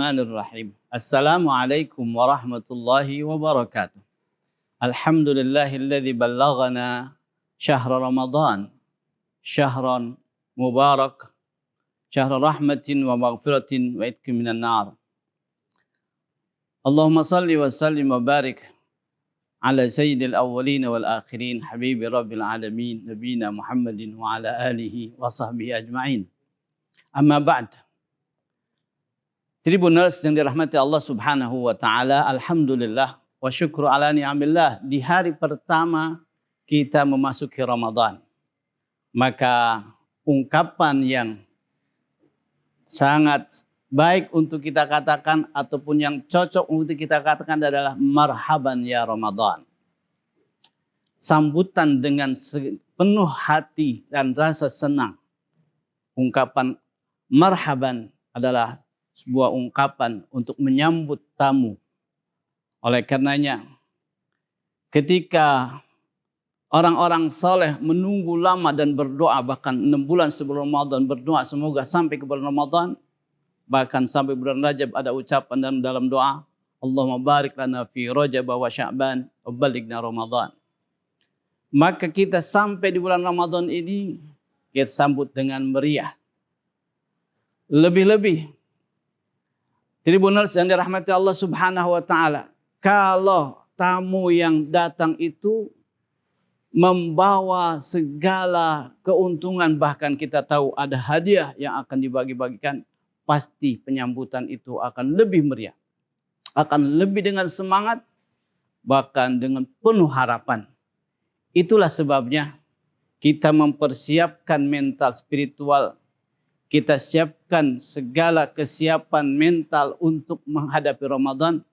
Bismillahirrahmanirrahim. Assalamualaikum warahmatullahi wabarakatuh. Alhamdulillahilladzi ballaghana syahra Ramadan, syahran mubarak, syahra rahmatin wa maghfiratin wa itqin minan nar. Allahumma salli wa sallim wa barik ala sayyidil awwalin wal akhirin habibi rabbil alamin nabiyina Muhammadin wa ala alihi wa sahbihi ajma'in. Amma ba'd. Tribuners yang dirahmati Allah Subhanahu wa taala, alhamdulillah wa syukru ala ni'amillah, di hari pertama kita memasuki Ramadan. Maka ungkapan yang sangat baik untuk kita katakan ataupun yang cocok untuk kita katakan adalah marhaban ya Ramadan. Sambutan dengan penuh hati dan rasa senang. Ungkapan marhaban adalah sebuah ungkapan untuk menyambut tamu. Oleh karenanya, ketika orang-orang saleh menunggu lama dan berdoa, bahkan 6 bulan sebelum Ramadan berdoa semoga sampai ke bulan Ramadan, bahkan sampai bulan Rajab ada ucapan dalam doa, Allahumma barik lana fi Rajab wa Sya'ban wa balighna Ramadan. Maka kita sampai di bulan Ramadan ini, kita sambut dengan meriah. Lebih-lebih Tribuners yang dirahmati Allah Subhanahu wa taala, kalau tamu yang datang itu membawa segala keuntungan, bahkan kita tahu ada hadiah yang akan dibagi-bagikan, pasti penyambutan itu akan lebih meriah, akan lebih dengan semangat, bahkan dengan penuh harapan. Itulah sebabnya kita mempersiapkan mental spiritual, kita siapkan segala kesiapan mental untuk menghadapi Ramadan,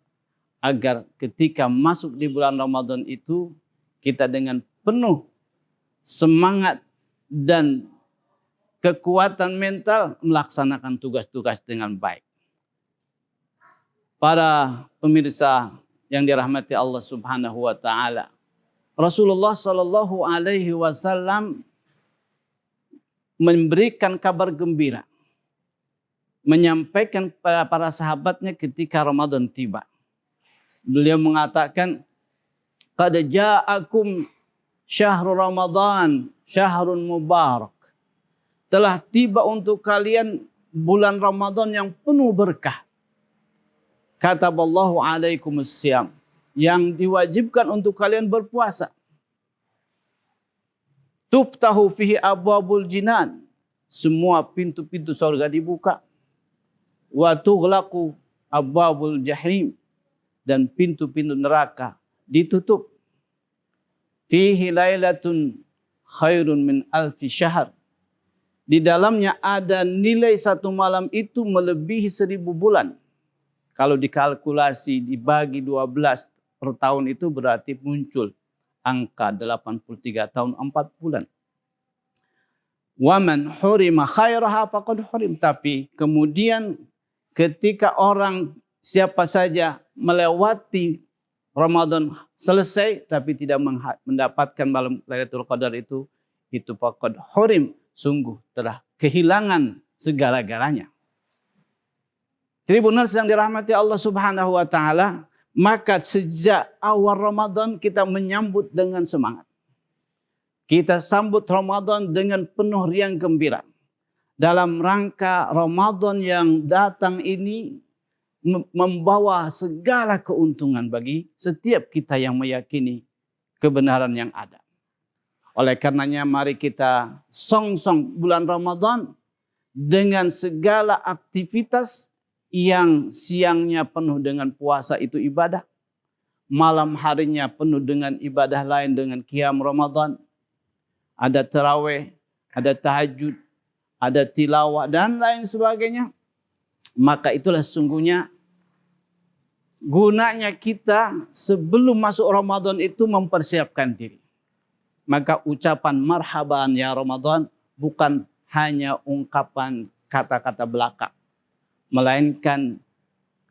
agar ketika masuk di bulan Ramadan itu kita dengan penuh semangat dan kekuatan mental melaksanakan tugas-tugas dengan baik. Para pemirsa yang dirahmati Allah Subhanahu wa taala, Rasulullah Shallallahu alaihi wasallam memberikan kabar gembira, menyampaikan kepada para sahabatnya ketika Ramadan tiba. Beliau mengatakan, qad ja'akum syahrul Ramadan, syahrun mubarak. Telah tiba untuk kalian bulan Ramadan yang penuh berkah. Kataballahu alaikumussyam, yang diwajibkan untuk kalian berpuasa. Tuftahu fihi abwabul jinan, semua pintu-pintu surga dibuka. Wa tughlaqu abwabul jahim, dan pintu-pintu neraka ditutup. Fihi lailatun khairun min alfi syahr, di dalamnya ada nilai satu malam itu melebihi 1000 bulan. Kalau dikalkulasi dibagi 12 per tahun itu berarti muncul angka 83 tahun 4 bulan. Waman hurima khairaha faqad hurim. Tapi kemudian ketika orang siapa saja melewati Ramadan selesai tapi tidak mendapatkan malam Lailatul Qadar itu faqad hurim, sungguh telah kehilangan segala-galanya. Tribuners yang dirahmati Allah Subhanahu wa taala, maka sejak awal Ramadan kita menyambut dengan semangat. Kita sambut Ramadan dengan penuh riang gembira. Dalam rangka Ramadan yang datang ini membawa segala keuntungan bagi setiap kita yang meyakini kebenaran yang ada. Oleh karenanya mari kita song-song bulan Ramadan dengan segala aktivitas yang siangnya penuh dengan puasa itu ibadah, malam harinya penuh dengan ibadah lain dengan qiyam Ramadan, ada tarawih, ada tahajud, ada tilawah dan lain sebagainya. Maka itulah sesungguhnya gunanya kita sebelum masuk Ramadan itu mempersiapkan diri. Maka ucapan marhaban ya Ramadan bukan hanya ungkapan kata-kata belaka, melainkan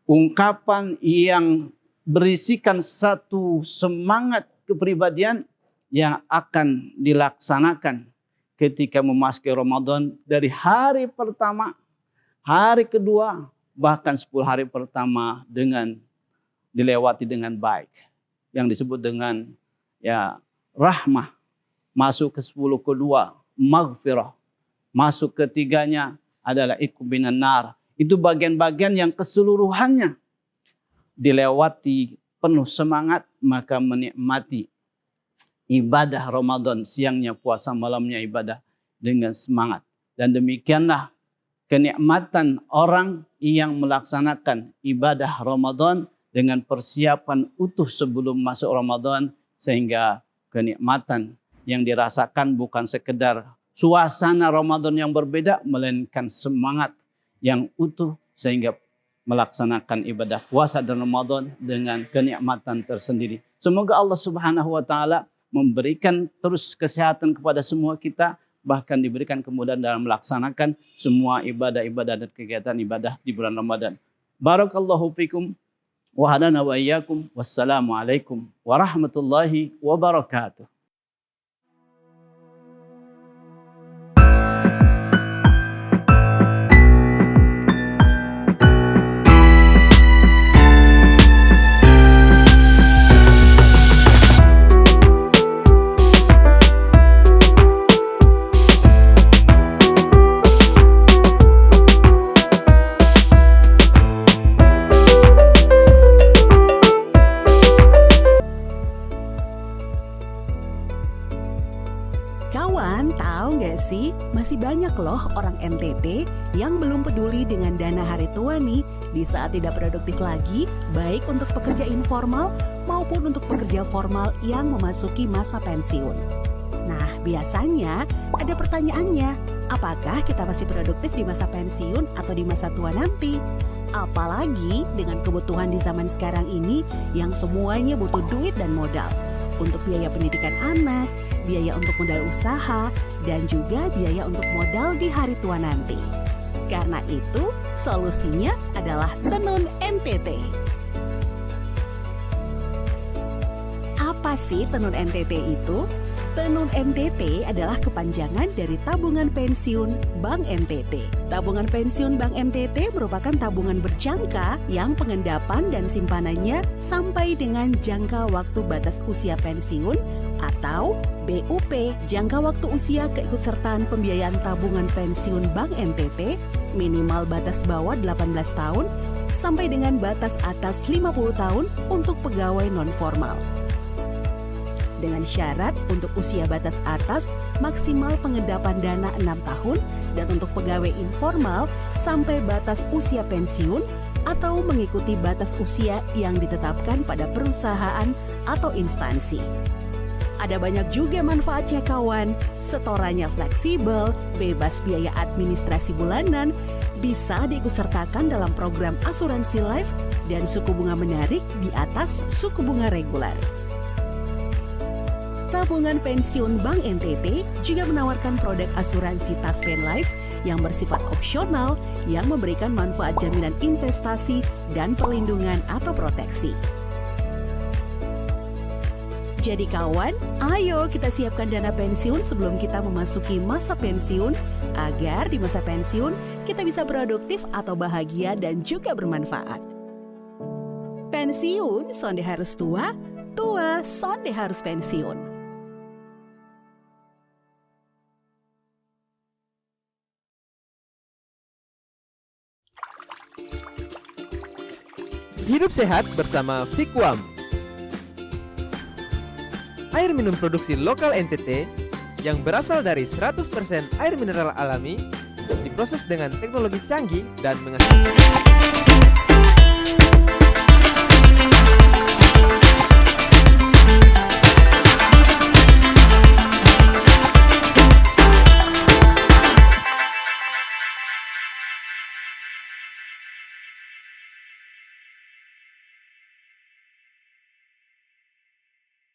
ungkapan yang berisikan satu semangat kepribadian yang akan dilaksanakan ketika memasuki Ramadan dari hari pertama, hari kedua, bahkan 10 hari pertama dilewati dengan baik. Yang disebut dengan rahmah. Masuk ke 10 kedua, maghfirah. Masuk ketiganya adalah itqu minan nar. Itu bagian-bagian yang keseluruhannya dilewati penuh semangat, maka menikmati ibadah Ramadan, siangnya puasa, malamnya ibadah dengan semangat. Dan demikianlah kenikmatan orang yang melaksanakan ibadah Ramadan dengan persiapan utuh sebelum masuk Ramadan, sehingga kenikmatan yang dirasakan bukan sekedar suasana Ramadan yang berbeda, melainkan semangat yang utuh sehingga melaksanakan ibadah puasa dan Ramadan dengan kenikmatan tersendiri. Semoga Allah Subhanahu wa taala memberikan terus kesehatan kepada semua kita, bahkan diberikan kemudahan dalam melaksanakan semua ibadah-ibadah dan kegiatan ibadah di bulan Ramadan. Barakallahu fikum wa hadana wa iyyakum. Wassalamualaikum warahmatullahi wabarakatuh. Kawan, tahu nggak sih, masih banyak loh orang NTT yang belum peduli dengan dana hari tua nih di saat tidak produktif lagi, baik untuk pekerja informal maupun untuk pekerja formal yang memasuki masa pensiun. Nah, biasanya ada pertanyaannya, apakah kita masih produktif di masa pensiun atau di masa tua nanti? Apalagi dengan kebutuhan di zaman sekarang ini yang semuanya butuh duit dan modal. Untuk biaya pendidikan anak, biaya untuk modal usaha, dan juga biaya untuk modal di hari tua nanti. Karena itu, solusinya adalah Tenun NTT. Apa sih Tenun NTT itu? Tenun NTT adalah kepanjangan dari Tabungan Pensiun Bank NTT. Tabungan Pensiun Bank NTT merupakan tabungan berjangka yang pengendapan dan simpanannya sampai dengan jangka waktu batas usia pensiun atau BUP, jangka waktu usia keikutsertaan pembiayaan tabungan pensiun Bank NTT, minimal batas bawah 18 tahun sampai dengan batas atas 50 tahun untuk pegawai non-formal. Dengan syarat untuk usia batas atas maksimal pengendapan dana 6 tahun dan untuk pegawai informal sampai batas usia pensiun atau mengikuti batas usia yang ditetapkan pada perusahaan atau instansi. Ada banyak juga manfaatnya kawan, setorannya fleksibel, bebas biaya administrasi bulanan, bisa diikutsertakan dalam program asuransi life dan suku bunga menarik di atas suku bunga reguler. Tabungan Pensiun Bank NTT juga menawarkan produk asuransi Taspen Life yang bersifat opsional yang memberikan manfaat jaminan investasi dan perlindungan atau proteksi. Jadi kawan, ayo kita siapkan dana pensiun sebelum kita memasuki masa pensiun agar di masa pensiun kita bisa produktif atau bahagia dan juga bermanfaat. Pensiun sonde harus tua, tua sonde harus pensiun. Hidup sehat bersama Fikwam. Air minum produksi lokal NTT yang berasal dari 100% air mineral alami, diproses dengan teknologi canggih dan menghasilkan